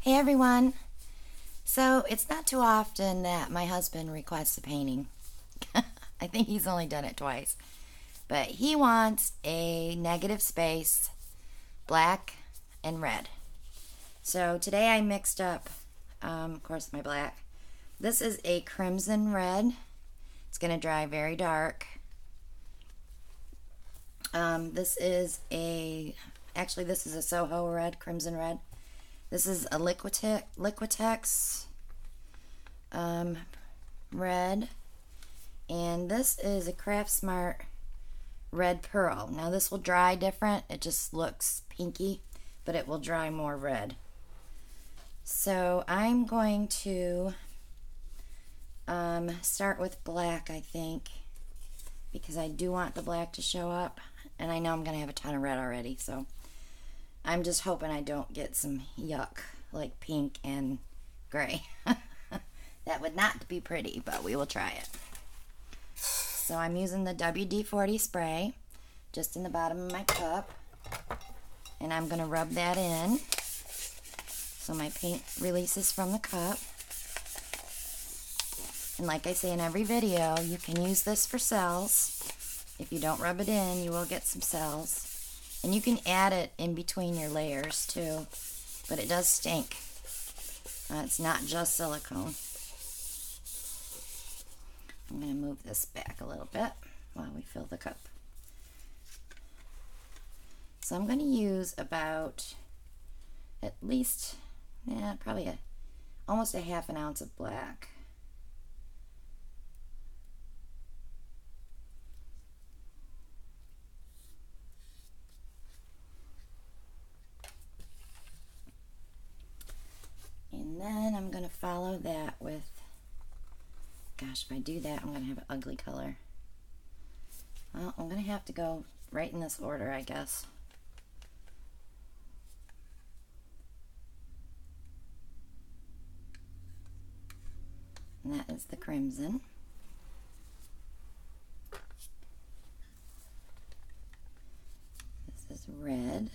Hey everyone. So it's not too often that my husband requests a painting. I think he's only done it twice. But he wants a negative space, black and red. So today I mixed up, of course, my black. This is a crimson red. It's going to dry very dark. This is a Soho red, crimson red. This is a Liquitex red, and this is a Craft Smart red pearl. Now this will dry different. It just looks pinky, but it will dry more red. So I'm going to start with black, I think, because I do want the black to show up, and I know I'm going to have a ton of red already, so I'm just hoping I don't get some yuck like pink and gray. That would not be pretty, but we will try it. So I'm using the WD-40 spray just in the bottom of my cup, and I'm going to rub that in so my paint releases from the cup. And like I say in every video, you can use this for cells. If you don't rub it in, you will get some cells. And you can add it in between your layers too, but it does stink. It's not just silicone. I'm going to move this back a little bit while we fill the cup. So I'm going to use about at least, probably almost a half an ounce of black. And then I'm going to follow that with, gosh, if I do that, I'm going to have an ugly color. Well, I'm going to have to go right in this order, I guess. And that is the crimson. This is red.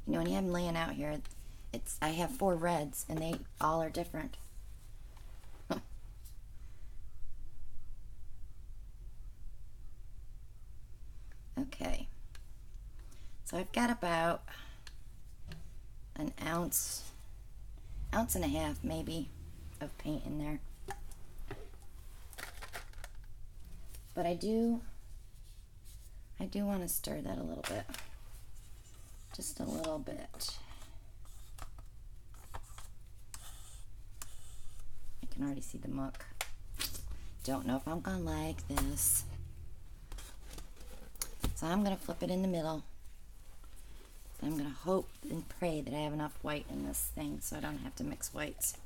You know, when you have them laying out here, I have 4 reds, and they all are different. Okay. So I've got about an ounce and a half maybe of paint in there. But I do want to stir that a little bit. Just a little bit. I can already see the muck. Don't know if I'm gonna like this. So I'm gonna flip it in the middle. I'm gonna hope and pray that I have enough white in this thing so I don't have to mix whites.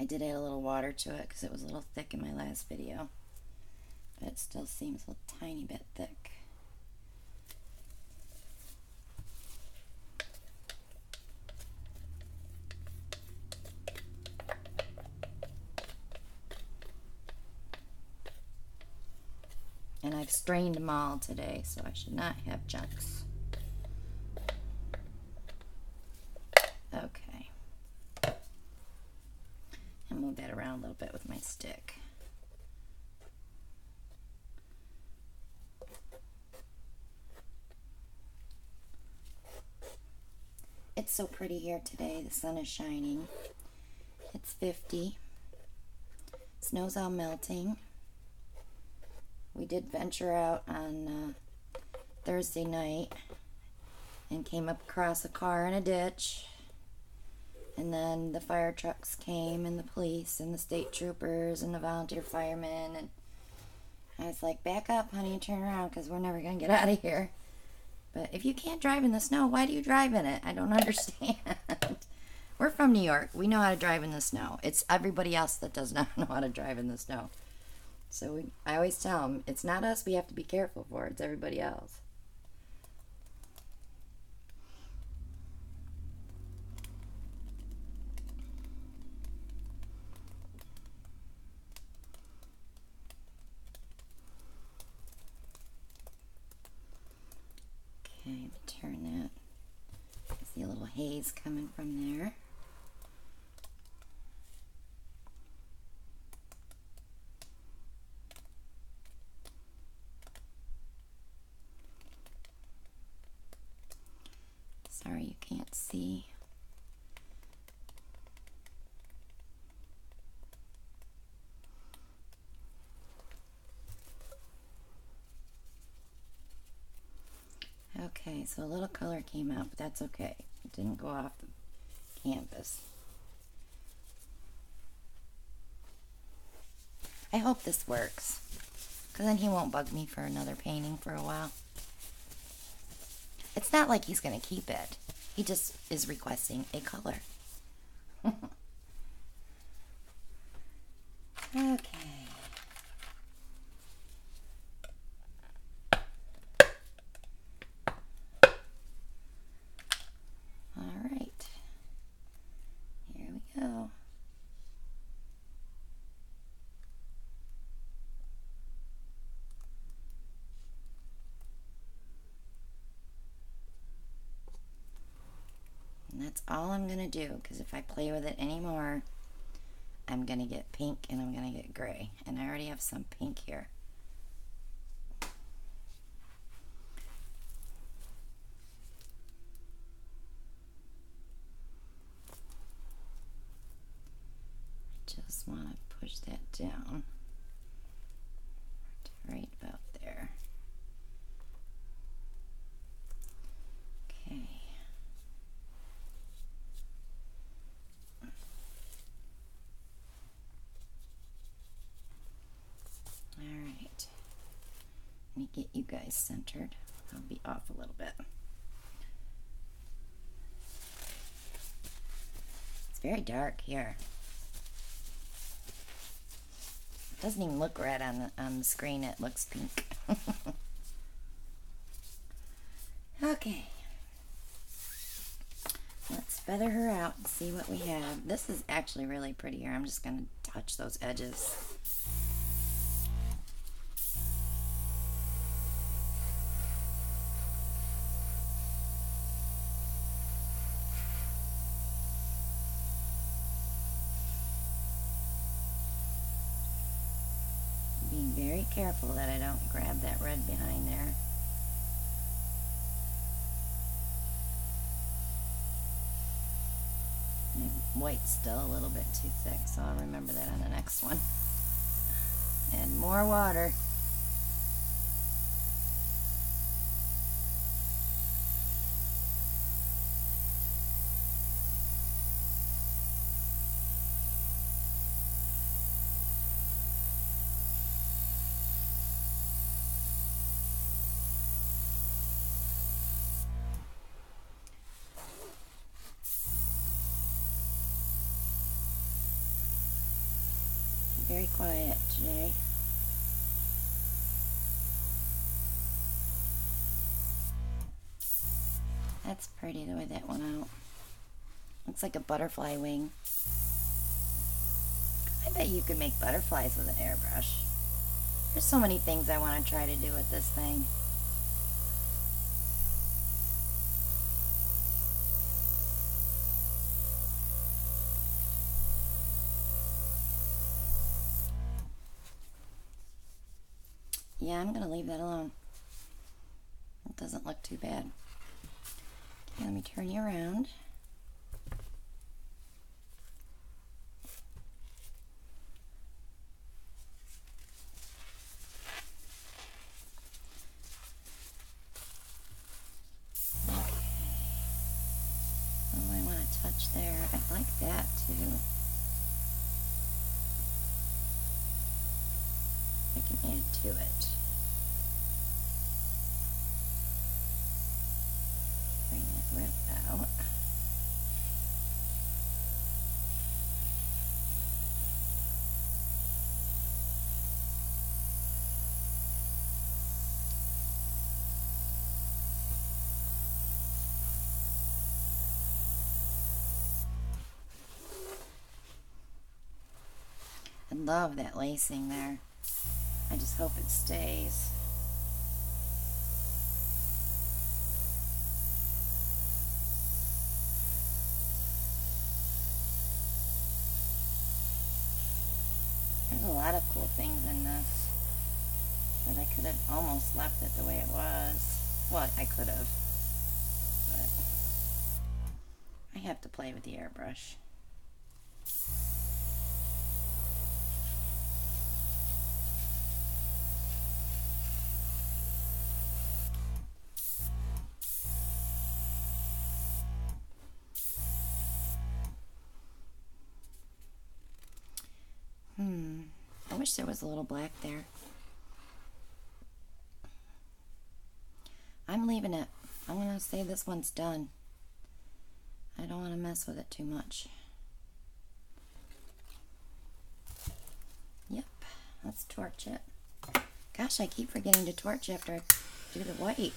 I did add a little water to it because it was a little thick in my last video, but it still seems a tiny bit thick. And I've strained them all today, so I should not have chunks. Okay. And move that around a little bit with my stick. It's so pretty here today. The sun is shining. It's 50. Snow's all melting. We did venture out on Thursday night and came up across a car in a ditch. And then the fire trucks came, and the police, and the state troopers, and the volunteer firemen. And I was like, back up, honey, and turn around, because we're never going to get out of here. But if you can't drive in the snow, why do you drive in it? I don't understand. We're from New York. We know how to drive in the snow. It's everybody else that does not know how to drive in the snow. So I always tell them, it's not us we have to be careful for. It's everybody else. haze coming from there. Sorry you can't see. Okay, so a little color came out, but that's okay. It didn't go off the canvas. I hope this works, because then he won't bug me for another painting for a while. It's not like he's going to keep it. He just is requesting a color. Okay. All right. Here we go. And that's all I'm going to do, because if I play with it anymore, I'm going to get pink and I'm going to get gray. And I already have some pink here. Just want to push that down to right about there. Okay. Alright. Let me get you guys centered. I'll be off a little bit. It's very dark here. It doesn't even look red on the screen. It looks pink. Okay. Let's feather her out and see what we have. This is actually really pretty here. I'm just going to touch those edges. Being very careful that I don't grab that red behind there. And white's still a little bit too thick, so I'll remember that on the next one. And more water. Very quiet today. That's pretty the way that went out. Looks like a butterfly wing. I bet you could make butterflies with an airbrush. There's so many things I want to try to do with this thing. Yeah, I'm going to leave that alone. It doesn't look too bad. Okay, let me turn you around. Okay. What do I want to touch there? I like that too. I can add to it. Bring that red out. I love that lacing there. I just hope it stays. cool things in this. But I could have almost left it the way it was. Well, I could have. But I have to play with the airbrush. I wish there was a little black there. I'm leaving it. I'm going to say this one's done. I don't want to mess with it too much. Yep, let's torch it. Gosh, I keep forgetting to torch after I do the white.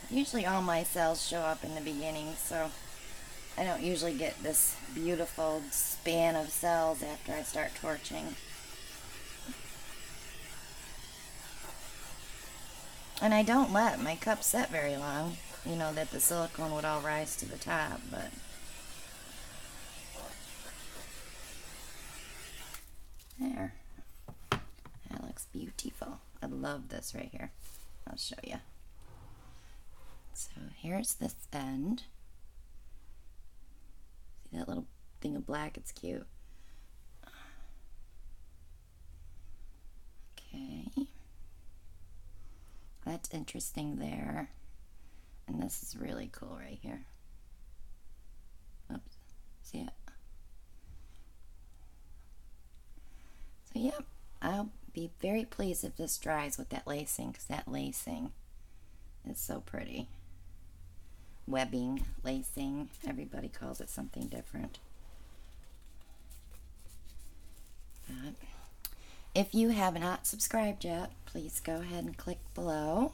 Usually all my cells show up in the beginning, so I don't usually get this beautiful span of cells after I start torching. And I don't let my cup set very long, you know, that the silicone would all rise to the top, but there. That looks beautiful. I love this right here. I'll show you. So here's this end. See that little thing of black? It's cute. Okay. That's interesting there. And this is really cool right here. Oops. See it? So yeah, I'll be very pleased if this dries with that lacing, because that lacing is so pretty. Webbing, lacing, everybody calls it something different. But if you have not subscribed yet, please go ahead and click below.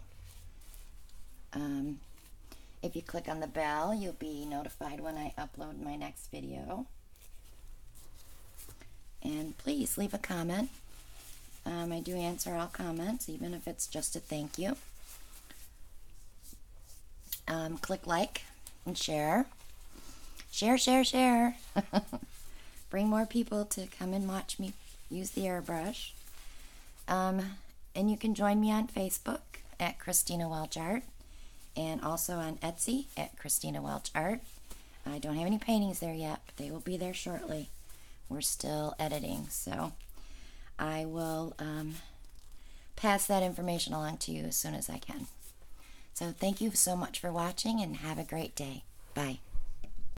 If you click on the bell, you'll be notified when I upload my next video. And please leave a comment. I do answer all comments, even if it's just a thank you. Click like and share. Share, share, share. Bring more people to come and watch me use the airbrush. And you can join me on Facebook at Christina Welch Art, and also on Etsy at Christina Welch Art. I don't have any paintings there yet, but they will be there shortly. We're still editing, so I will pass that information along to you as soon as I can. So thank you so much for watching, and have a great day. Bye.